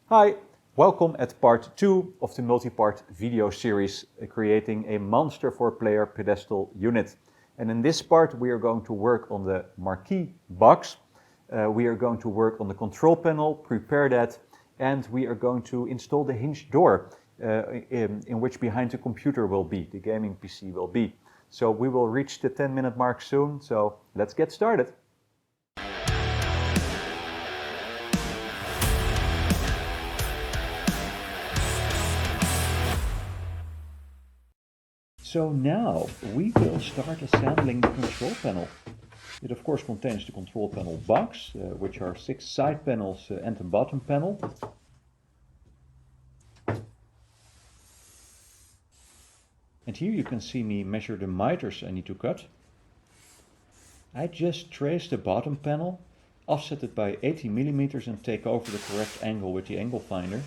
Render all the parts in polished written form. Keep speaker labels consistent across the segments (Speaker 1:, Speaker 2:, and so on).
Speaker 1: Hi, welcome at part 2 of the multi-part video series creating a monster for player pedestal unit. And in this part we are going to work on the Marquee Box, we are going to work on the control panel, prepare that, and we are going to install the hinge door in which behind the computer will be, the gaming PC will be. So we will reach the 10-minute mark soon, so let's get started. So now we will start assembling the control panel. It of course contains the control panel box, which are 6 side panels and a bottom panel. And here you can see me measure the miters I need to cut. I just trace the bottom panel, offset it by 80 mm and take over the correct angle with the angle finder.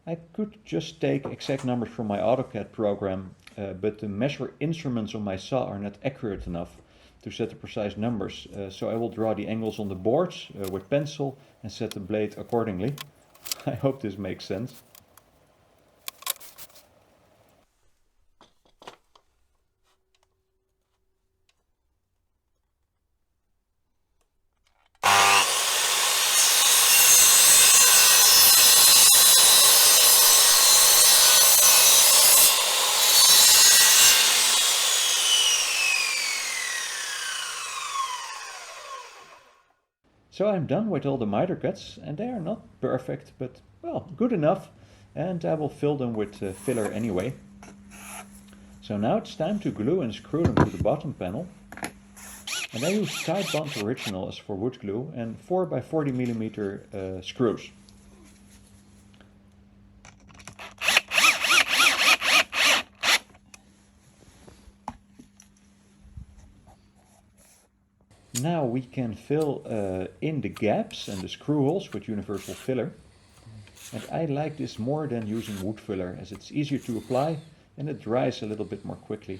Speaker 1: I could just take exact numbers from my AutoCAD program, but the measure instruments on my saw are not accurate enough to set the precise numbers, so I will draw the angles on the boards with pencil and set the blade accordingly. I hope this makes sense. So I'm done with all the miter cuts, and they are not perfect, but well, good enough, and I will fill them with filler anyway. So now it's time to glue and screw them to the bottom panel. And I use Tide Bond Original as for wood glue and 4x40 mm screws. Now we can fill in the gaps and the screw holes with universal filler. And I like this more than using wood filler, as it's easier to apply and it dries a little bit more quickly.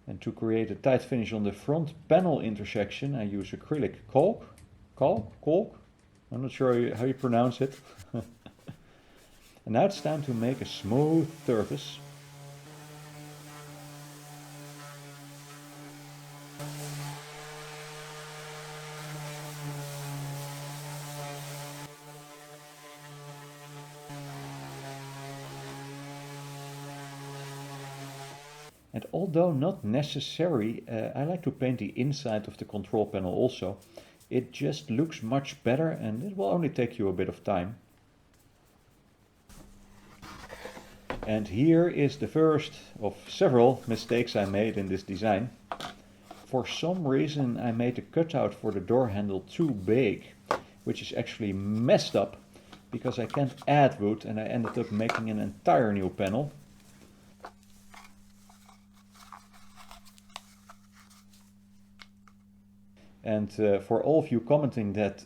Speaker 1: And to create a tight finish on the front panel intersection, I use acrylic caulk. I'm not sure how you pronounce it. And now it's time to make a smooth surface. And although not necessary, I like to paint the inside of the control panel also. It just looks much better and it will only take you a bit of time. And here is the first of several mistakes I made in this design. For some reason I made the cutout for the door handle too big, which is actually messed up because I can't add wood and I ended up making an entire new panel. And for all of you commenting that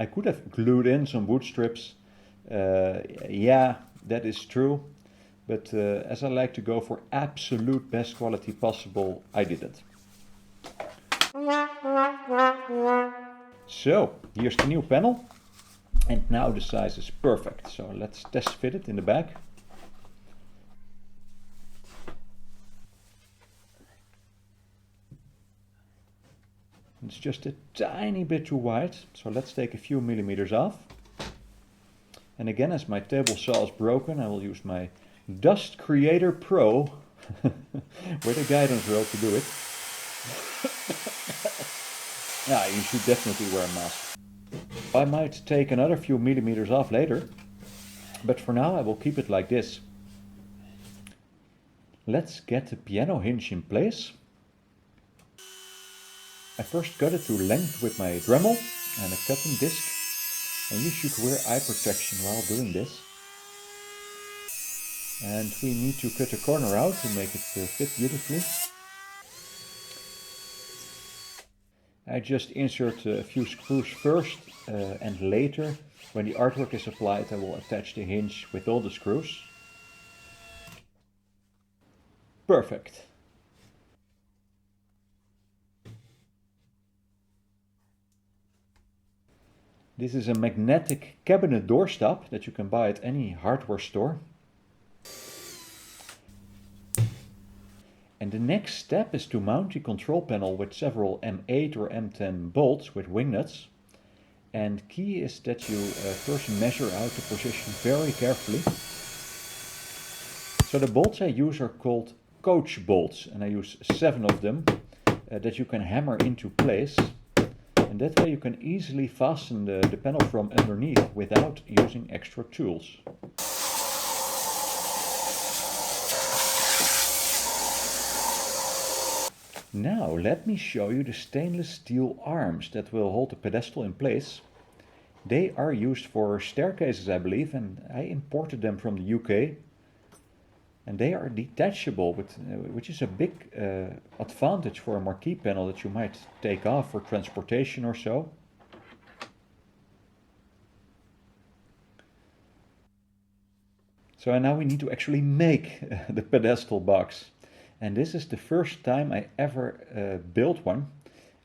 Speaker 1: I could have glued in some wood strips, yeah, that is true. But as I like to go for absolute best quality possible, I didn't. So, here's the new panel. And now the size is perfect. So let's test fit it in the back. It's just a tiny bit too wide, so let's take a few millimeters off. And again, as my table saw is broken, I will use my Dust Creator Pro with a guidance rail to do it. Yeah, you should definitely wear a mask. I might take another few millimeters off later, but for now I will keep it like this. Let's get the piano hinge in place. I first cut it to length with my Dremel and a cutting disc, and you should wear eye protection while doing this. And we need to cut a corner out to make it fit beautifully. I just insert a few screws first and later, when the artwork is applied, I will attach the hinge with all the screws. Perfect. This is a magnetic cabinet doorstop that you can buy at any hardware store. And the next step is to mount the control panel with several M8 or M10 bolts with wing nuts. And key is that you first measure out the position very carefully. So the bolts I use are called coach bolts, and I use 7 of them that you can hammer into place. And that way you can easily fasten the panel from underneath without using extra tools. Now let me show you the stainless steel arms that will hold the pedestal in place. They are used for staircases, I believe, and I imported them from the UK. And they are detachable, which is a big advantage for a marquee panel that you might take off for transportation or so. So now we need to actually make the pedestal box. And this is the first time I ever built one.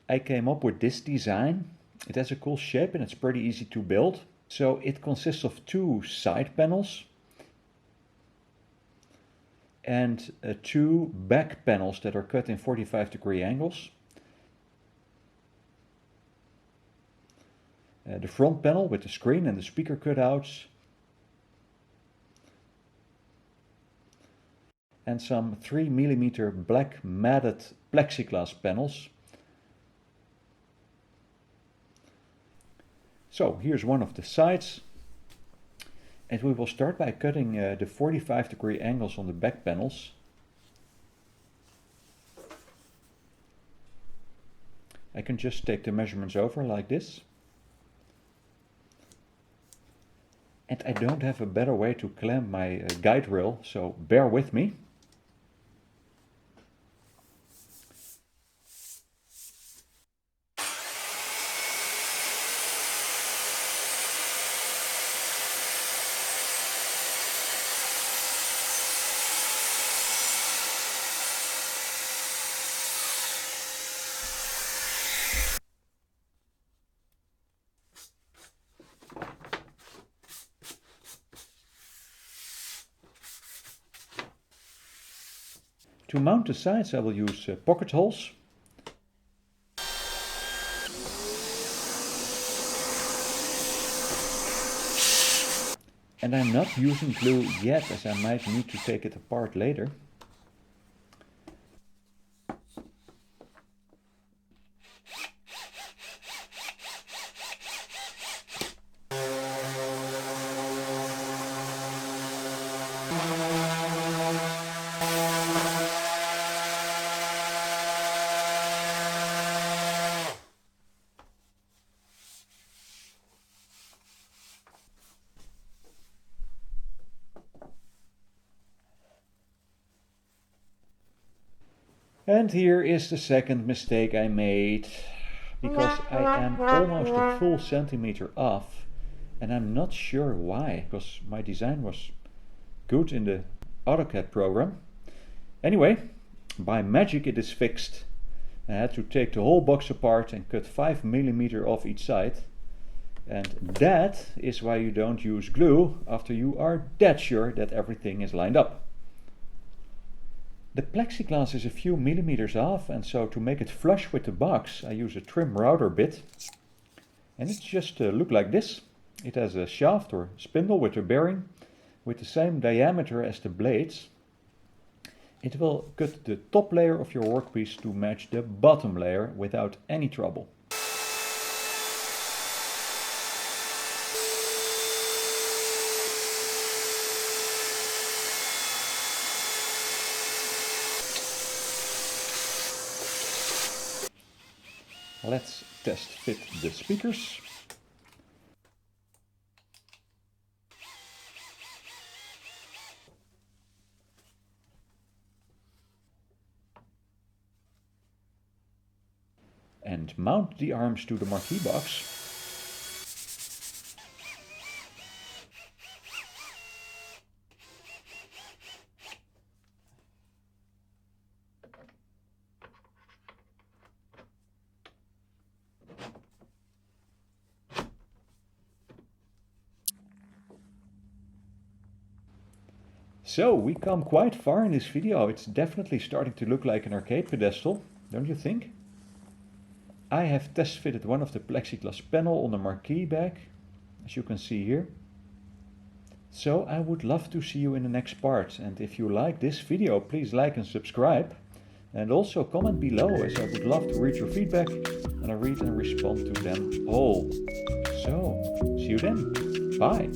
Speaker 1: I came up with this design. It has a cool shape and it's pretty easy to build. So it consists of 2 side panels and 2 back panels that are cut in 45-degree angles. The front panel with the screen and the speaker cutouts. And some 3mm black matted plexiglass panels. So here's one of the sides. And we will start by cutting the 45-degree angles on the back panels. I can just take the measurements over like this. And I don't have a better way to clamp my guide rail, so bear with me. To mount the sides I will use pocket holes. And I'm not using glue yet, as I might need to take it apart later. And here is the second mistake I made, because I am almost a full centimeter off, and I'm not sure why, because my design was good in the AutoCAD program. Anyway, by magic it is fixed. I had to take the whole box apart and cut 5mm off each side, and that is why you don't use glue after you are dead sure that everything is lined up. The plexiglass is a few millimeters off, and so to make it flush with the box I use a trim router bit. And it's just look like this. It has a shaft or spindle with a bearing with the same diameter as the blades. It will cut the top layer of your workpiece to match the bottom layer without any trouble. Let's test fit the speakers. And mount the arms to the Marquee Box. So we come quite far in this video. It's definitely starting to look like an arcade pedestal, don't you think? I have test fitted one of the plexiglass panel on the marquee back, as you can see here. So I would love to see you in the next part, and if you like this video, please like and subscribe. And also comment below, as I would love to read your feedback, and I read and respond to them all. So, see you then. Bye.